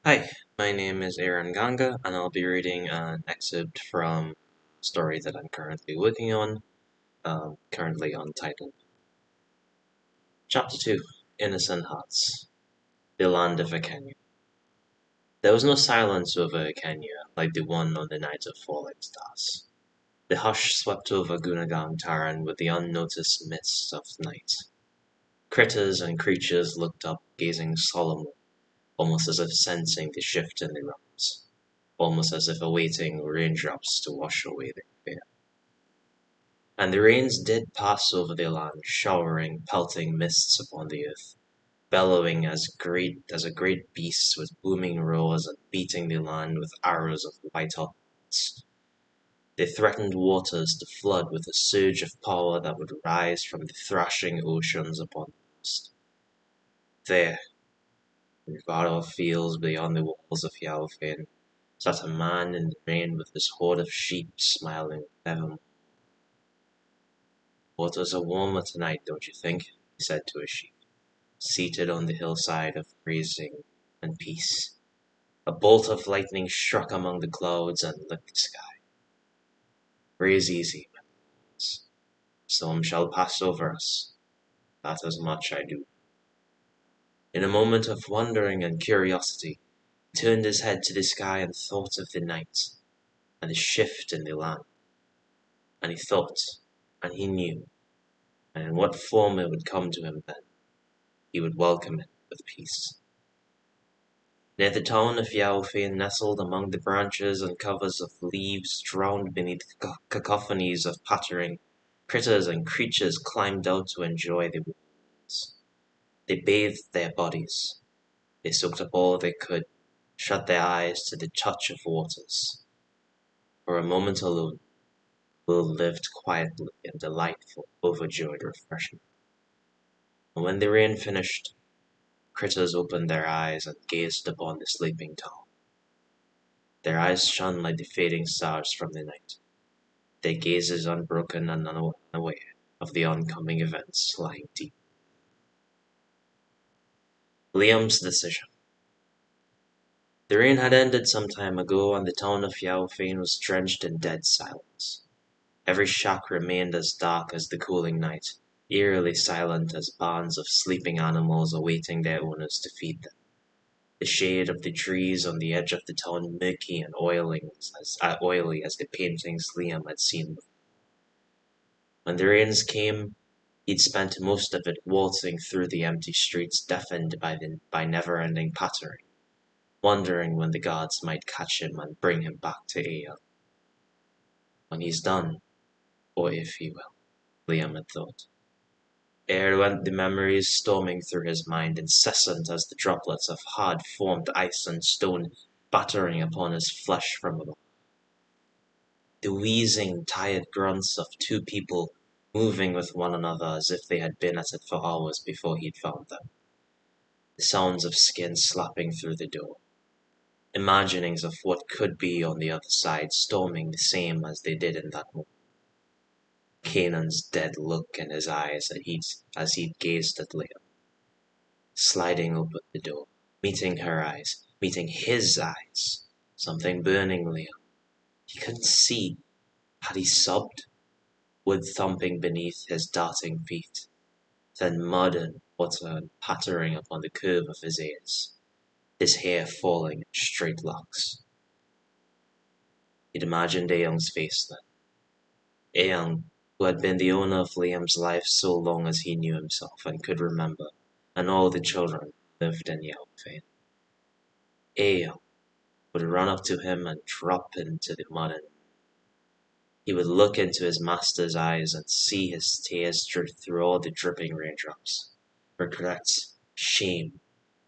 Hi, my name is Aaron Ganga, and I'll be reading an excerpt from a story that I'm currently working on, currently untitled. Chapter 2, Innocent Hearts, The Land of Akenya. There was no silence over Akenya like the one on the night of falling stars. The hush swept over Gunagang Taran with the unnoticed mists of night. Critters and creatures looked up, gazing solemnly, almost as if sensing the shift in the realms, almost as if awaiting raindrops to wash away their fear. And the rains did pass over the land, showering pelting mists upon the earth, bellowing as a great beast with booming roars and beating the land with arrows of white-hot bolts. They threatened waters to flood with a surge of power that would rise from the thrashing oceans upon the coast. There, in far off fields beyond the walls of Yalvain, sat a man in the rain with his horde of sheep smiling evermore. "Waters are warmer tonight, don't you think?" he said to a sheep, seated on the hillside of grazing and peace. A bolt of lightning struck among the clouds and lit the sky. "Breathe easy, my friends. Storm shall pass over us. That is much I do." In a moment of wondering and curiosity, he turned his head to the sky and thought of the night, and the shift in the land. And he thought, and he knew, and in what form it would come to him then, he would welcome it with peace. Near the town of Yalvain, nestled among the branches and covers of leaves, drowned beneath cacophonies of pattering, critters and creatures climbed out to enjoy the winds. They bathed their bodies. They soaked up all they could, shut their eyes to the touch of waters. For a moment alone, the world lived quietly in delightful, overjoyed refreshment. And when the rain finished, critters opened their eyes and gazed upon the sleeping town. Their eyes shone like the fading stars from the night, their gazes unbroken and unaware of the oncoming events lying deep. Liam's decision. The rain had ended some time ago, and the town of Yalvain was drenched in dead silence. Every shack remained as dark as the cooling night, eerily silent as bands of sleeping animals awaiting their owners to feed them. The shade of the trees on the edge of the town murky and oily as the paintings Liam had seen before. When the rains came, he'd spent most of it waltzing through the empty streets, deafened by never-ending pattering, wondering when the gods might catch him and bring him back to Ea. When he's done, or if he will, Liam had thought. Ere went the memories storming through his mind, incessant as the droplets of hard-formed ice and stone battering upon his flesh from above. The wheezing, tired grunts of two people moving with one another as if they had been at it for hours before he'd found them. The sounds of skin slapping through the door. Imaginings of what could be on the other side storming the same as they did in that moment. Canaan's dead look in his eyes as he'd gazed at Leah, sliding open the door, meeting her eyes, meeting his eyes. Something burning Leah. He couldn't see. Had he sobbed? Wood thumping beneath his darting feet, then mud and water pattering upon the curve of his ears, his hair falling in straight locks. He'd imagined Ayoung's face then. Ayoung, who had been the owner of Liam's life so long as he knew himself and could remember, and all the children who lived in Yelvain. Ayoung would run up to him and drop into the mud, and he would look into his master's eyes and see his tears drip through all the dripping raindrops. Regrets, shame,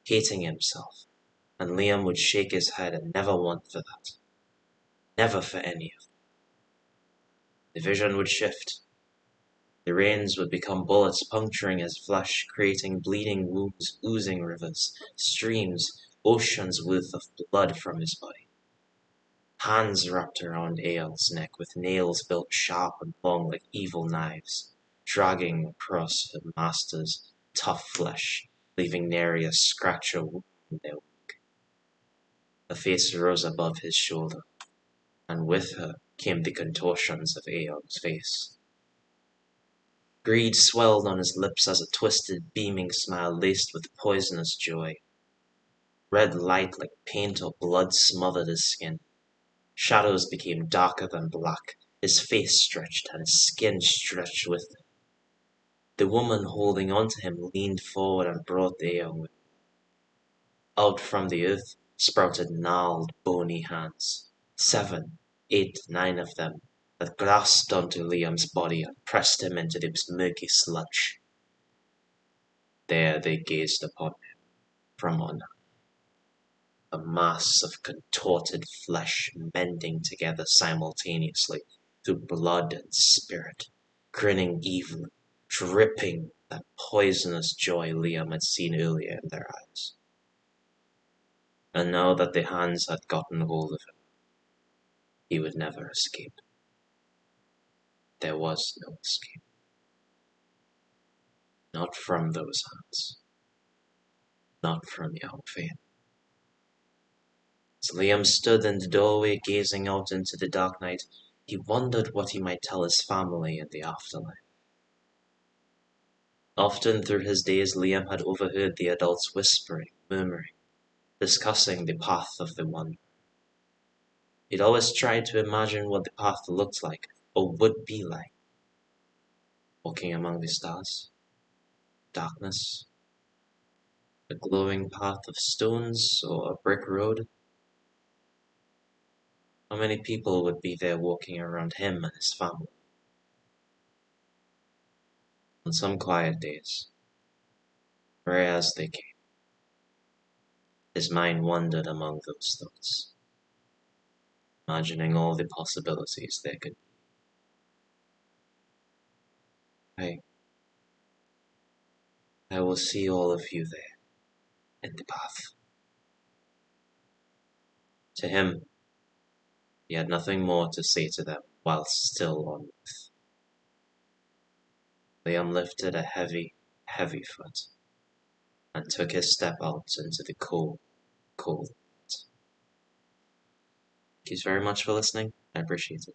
hating himself, and Liam would shake his head and never want for that. Never for any of them. The vision would shift. The rains would become bullets puncturing his flesh, creating bleeding wounds, oozing rivers, streams, oceans worth of blood from his body. Hands wrapped around Ael's neck with nails built sharp and long like evil knives, dragging across her master's tough flesh, leaving nary a scratch or wound in their wake. A face rose above his shoulder, and with her came the contortions of Aeon's face. Greed swelled on his lips as a twisted, beaming smile laced with poisonous joy. Red light like paint or blood smothered his skin. Shadows became darker than black. His face stretched, and his skin stretched with it. The woman holding onto him leaned forward and brought the Aeon with her. Out from the earth sprouted gnarled, bony hands. 7, 8, 9 of them that grasped onto Liam's body and pressed him into this murky sludge. There they gazed upon him from on high, a mass of contorted flesh mending together simultaneously through blood and spirit, grinning evilly, dripping that poisonous joy Liam had seen earlier in their eyes. And now that the hands had gotten hold of him, he would never escape. There was no escape. Not from those hands. Not from Yao-Fain. As Liam stood in the doorway gazing out into the dark night, he wondered what he might tell his family in the afterlife. Often through his days Liam had overheard the adults whispering, murmuring, discussing the path of the one. He'd always tried to imagine what the path looked like, or would be like. Walking among the stars, darkness, a glowing path of stones, or a brick road. How many people would be there walking around him and his family? On some quiet days, rare as they came, his mind wandered among those thoughts, imagining all the possibilities there could be. I will see all of you there, in the path. To him, he had nothing more to say to them whilst still on earth. Liam lifted a heavy, heavy foot and took his step out into the cold, cold night. Thank you very much for listening. I appreciate it.